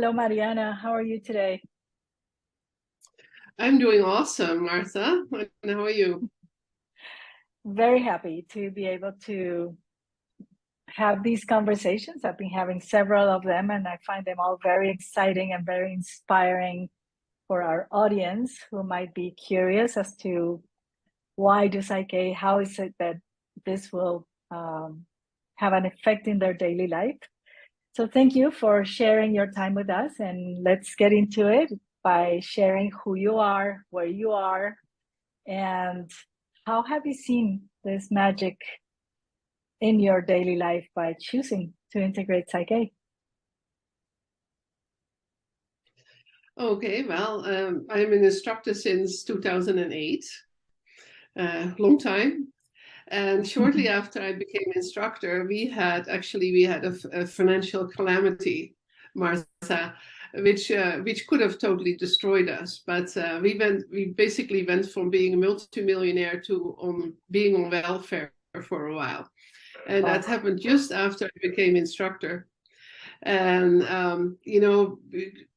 Hello, Mariana. How are you today? I'm doing awesome, Martha. And how are you? Very happy to be able to have these conversations. I've been having several of them, and I find them all very exciting and very inspiring for our audience who might be curious as to why do PSYCH-K, how is it that this will have an effect in their daily life. So thank you for sharing your time with us, and let's get into it by sharing who you are, where you are, and how have you seen this magic in your daily life by choosing to integrate PSYCH-K? Okay, well, I'm an instructor since 2008, long time. And shortly after I became instructor, we had a financial calamity, Martha, which could have totally destroyed us. But we basically went from being a multimillionaire to being on welfare for a while, and that happened just after I became instructor. And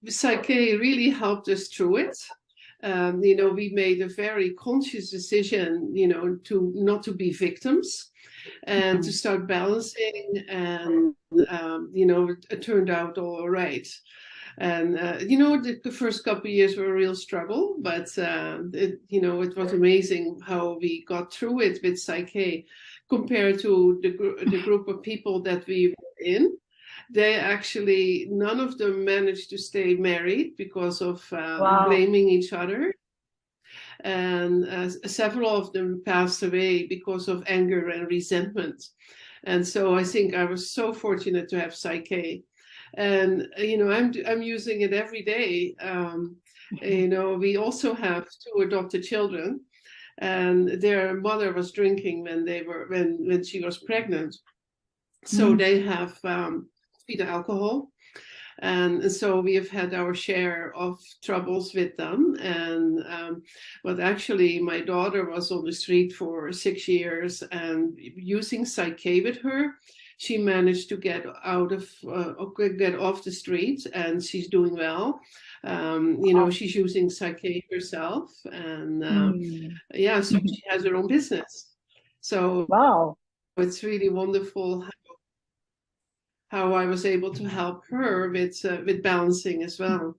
PSYCH-K really helped us through it. We made a very conscious decision, to not to be victims and to start balancing. And it turned out all right. And the first couple of years were a real struggle, but it was amazing how we got through it with PSYCH-K compared to the group of people that we were in. They actually, none of them managed to stay married because of blaming each other. And several of them passed away because of anger and resentment. And so I think I was so fortunate to have PSYCH-K. And, I'm using it every day. We also have two adopted children, and their mother was drinking when she was pregnant. So they have fetal alcohol. And so we have had our share of troubles with them. But actually, my daughter was on the street for 6 years, and using PSYCH-K with her, she managed to get off the street, and she's doing well. She's using PSYCH-K herself, and so she has her own business. So it's really wonderful how I was able to help her with balancing as well.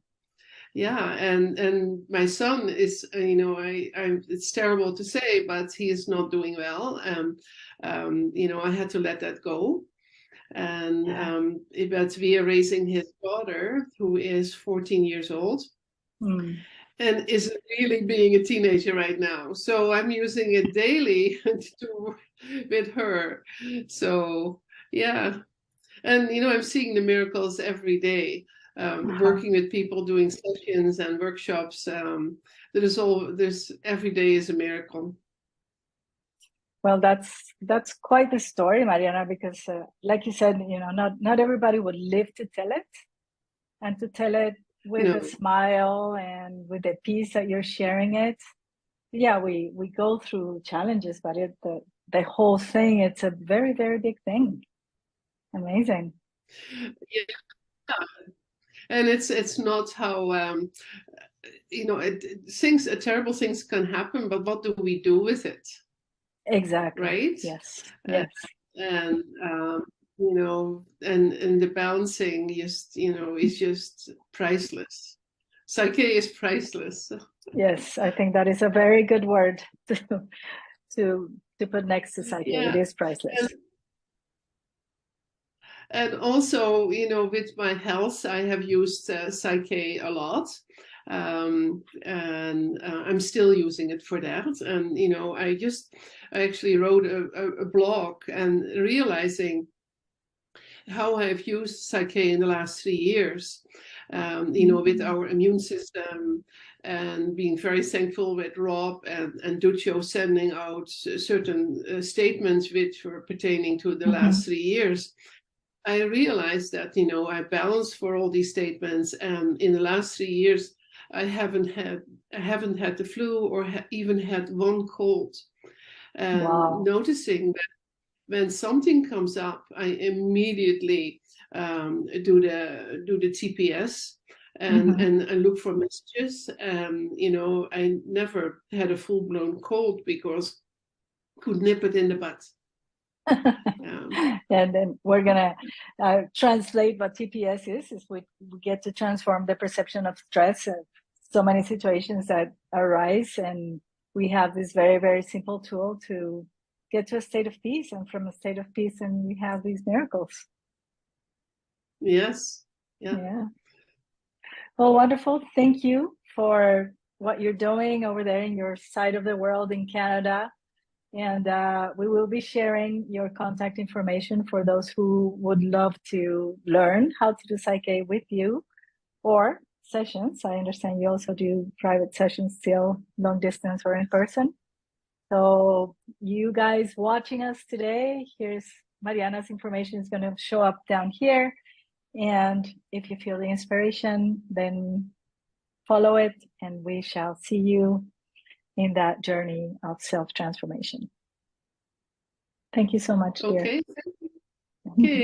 Yeah, and my son is, it's terrible to say, but he is not doing well. I had to let that go. But we are raising his daughter, who is 14 years old. And is really being a teenager right now. So I'm using it daily with her. So, yeah. And, I'm seeing the miracles every day, working with people, doing sessions and workshops. Every day is a miracle. Well, that's quite the story, Mariana, because like you said, not everybody would live to tell it, and to tell it with a smile and with the peace that you're sharing it. Yeah, we go through challenges, but the whole thing, it's a very, very big thing. Amazing. Yeah, and it's not how terrible things can happen, but what do we do with it? Exactly. Right? Yes. And and the balancing is just priceless. PSYCH-K is priceless. Yes, I think that is a very good word to put next to PSYCH-K. Yeah. It is priceless. And also, with my health, I have used PSYCH-K a lot. And I'm still using it for that. And, I actually wrote a blog, and realizing how I've used PSYCH-K in the last 3 years, with our immune system, and being very thankful with Rob and Duccio sending out certain statements which were pertaining to the last 3 years. I realized that, I balanced for all these statements, and in the last 3 years, I haven't had the flu or even had one cold. And noticing that when something comes up, I immediately do the TPS and look for messages. You know, I never had a full-blown cold because could nip it in the butt. And then we're gonna translate what TPS is we get to transform the perception of stress and so many situations that arise, and we have this very, very simple tool to get to a state of peace, and from a state of peace, and we have these miracles. Yes. Yeah. Well, wonderful. Thank you for what you're doing over there in your side of the world in Canada. And we will be sharing your contact information for those who would love to learn how to do Psych-K with you, or sessions. I understand you also do private sessions still, long distance or in person. So you guys watching us today, here's Marianna's information is going to show up down here. And if you feel the inspiration, then follow it, and we shall see you in that journey of self-transformation. Thank you so much, dear. Okay. Okay.